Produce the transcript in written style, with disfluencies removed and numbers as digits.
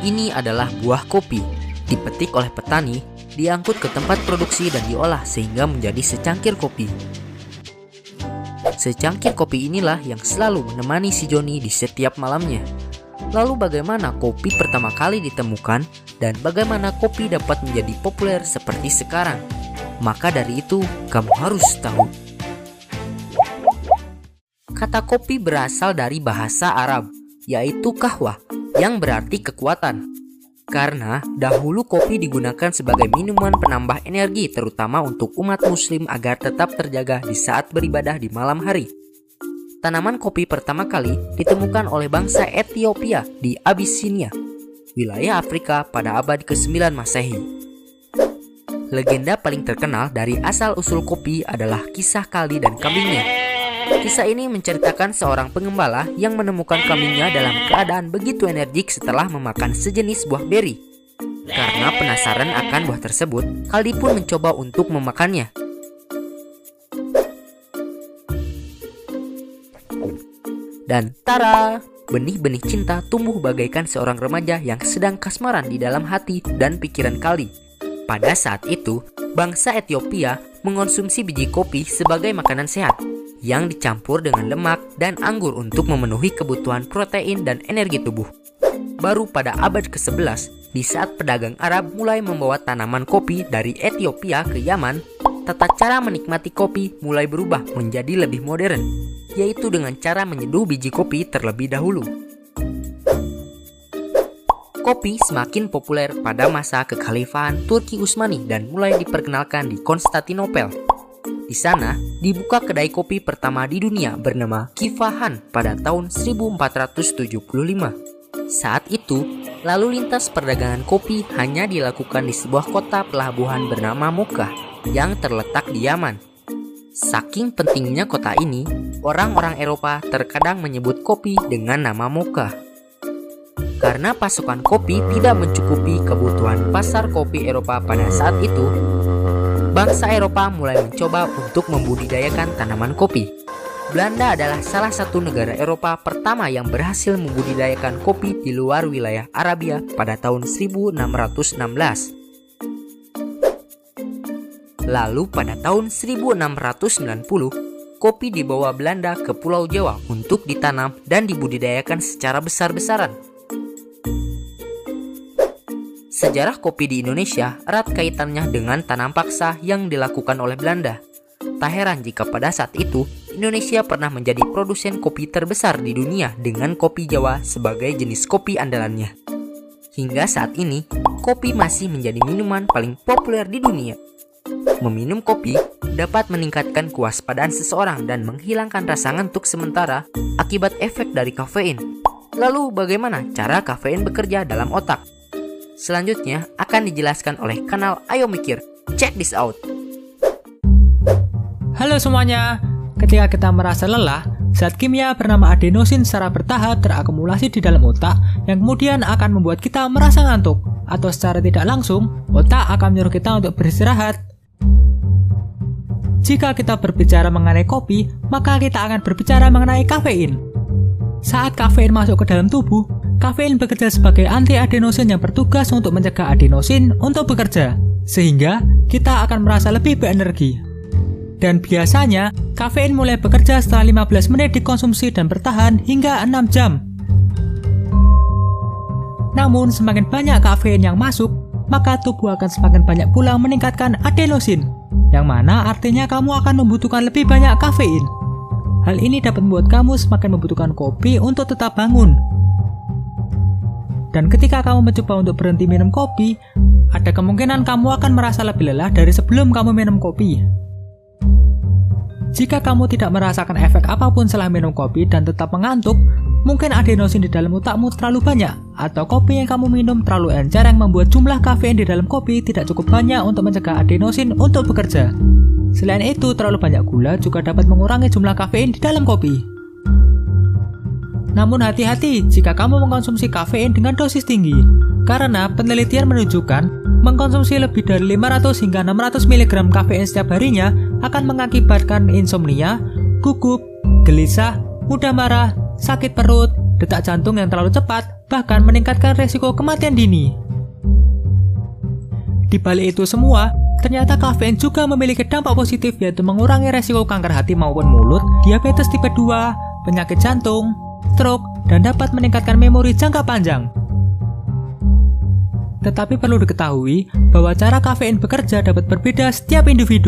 Ini adalah buah kopi. Dipetik oleh petani, diangkut ke tempat produksi dan diolah sehingga menjadi secangkir kopi. Secangkir kopi inilah yang selalu menemani si Joni di setiap malamnya. Lalu bagaimana kopi pertama kali ditemukan dan bagaimana kopi dapat menjadi populer seperti sekarang? Maka dari itu, kamu harus tahu. Kata kopi berasal dari bahasa Arab, yaitu kahwah, yang berarti kekuatan. Karena dahulu kopi digunakan sebagai minuman penambah energi terutama untuk umat muslim agar tetap terjaga di saat beribadah di malam hari. Tanaman kopi pertama kali ditemukan oleh bangsa Ethiopia di Abyssinia, wilayah Afrika pada abad ke-9 Masehi. Legenda paling terkenal dari asal-usul kopi adalah kisah Kaldi dan kambingnya. Kisah ini menceritakan seorang pengembala yang menemukan kambingnya dalam keadaan begitu energik setelah memakan sejenis buah beri. Karena penasaran akan buah tersebut, Kaldi pun mencoba untuk memakannya. Dan tara, benih-benih cinta tumbuh bagaikan seorang remaja yang sedang kasmaran di dalam hati dan pikiran Kaldi. Pada saat itu, bangsa Ethiopia mengonsumsi biji kopi sebagai makanan sehat yang dicampur dengan lemak dan anggur untuk memenuhi kebutuhan protein dan energi tubuh. Baru pada abad ke-11, di saat pedagang Arab mulai membawa tanaman kopi dari Ethiopia ke Yaman, tata cara menikmati kopi mulai berubah menjadi lebih modern, yaitu dengan cara menyeduh biji kopi terlebih dahulu. Kopi semakin populer pada masa kekhalifahan Turki Utsmani dan mulai diperkenalkan di Konstantinopel. Di sana, dibuka kedai kopi pertama di dunia bernama Kifahan pada tahun 1475. Saat itu, lalu lintas perdagangan kopi hanya dilakukan di sebuah kota pelabuhan bernama Mocha yang terletak di Yaman. Saking pentingnya kota ini, orang-orang Eropa terkadang menyebut kopi dengan nama Mocha. Karena pasokan kopi tidak mencukupi kebutuhan pasar kopi Eropa pada saat itu, bangsa Eropa mulai mencoba untuk membudidayakan tanaman kopi. Belanda adalah salah satu negara Eropa pertama yang berhasil membudidayakan kopi di luar wilayah Arabia pada tahun 1616. Lalu pada tahun 1690, kopi dibawa Belanda ke Pulau Jawa untuk ditanam dan dibudidayakan secara besar-besaran. Sejarah kopi di Indonesia erat kaitannya dengan tanam paksa yang dilakukan oleh Belanda. Tak heran jika pada saat itu, Indonesia pernah menjadi produsen kopi terbesar di dunia dengan kopi Jawa sebagai jenis kopi andalannya. Hingga saat ini, kopi masih menjadi minuman paling populer di dunia. Meminum kopi dapat meningkatkan kewaspadaan seseorang dan menghilangkan rasa ngantuk sementara akibat efek dari kafein. Lalu bagaimana cara kafein bekerja dalam otak? Selanjutnya akan dijelaskan oleh kanal Ayo Mikir. Check this out. Halo semuanya. Ketika kita merasa lelah, zat kimia bernama adenosin secara bertahap terakumulasi di dalam otak yang kemudian akan membuat kita merasa ngantuk. Atau secara tidak langsung, otak akan menyuruh kita untuk beristirahat. Jika kita berbicara mengenai kopi, maka kita akan berbicara mengenai kafein. Saat kafein masuk ke dalam tubuh, kafein bekerja sebagai anti-adenosin yang bertugas untuk mencegah adenosin untuk bekerja, sehingga kita akan merasa lebih berenergi. Dan biasanya, kafein mulai bekerja setelah 15 menit dikonsumsi dan bertahan hingga 6 jam. Namun, semakin banyak kafein yang masuk, maka tubuh akan semakin banyak pula meningkatkan adenosin, yang mana artinya kamu akan membutuhkan lebih banyak kafein. Hal ini dapat membuat kamu semakin membutuhkan kopi untuk tetap bangun. Dan ketika kamu mencoba untuk berhenti minum kopi, ada kemungkinan kamu akan merasa lebih lelah dari sebelum kamu minum kopi. Jika kamu tidak merasakan efek apapun setelah minum kopi dan tetap mengantuk, mungkin adenosin di dalam otakmu terlalu banyak, atau kopi yang kamu minum terlalu encer yang membuat jumlah kafein di dalam kopi tidak cukup banyak untuk mencegah adenosin untuk bekerja. Selain itu, terlalu banyak gula juga dapat mengurangi jumlah kafein di dalam kopi. Namun hati-hati jika kamu mengkonsumsi kafein dengan dosis tinggi, karena penelitian menunjukkan mengkonsumsi lebih dari 500 hingga 600 mg kafein setiap harinya akan mengakibatkan insomnia, gugup, gelisah, mudah marah, sakit perut, detak jantung yang terlalu cepat, bahkan meningkatkan resiko kematian dini. Di balik itu semua, ternyata kafein juga memiliki dampak positif, yaitu mengurangi resiko kanker hati maupun mulut, diabetes tipe 2, penyakit jantung, stroke, dan dapat meningkatkan memori jangka panjang. Tetapi perlu diketahui bahwa cara kafein bekerja dapat berbeda setiap individu.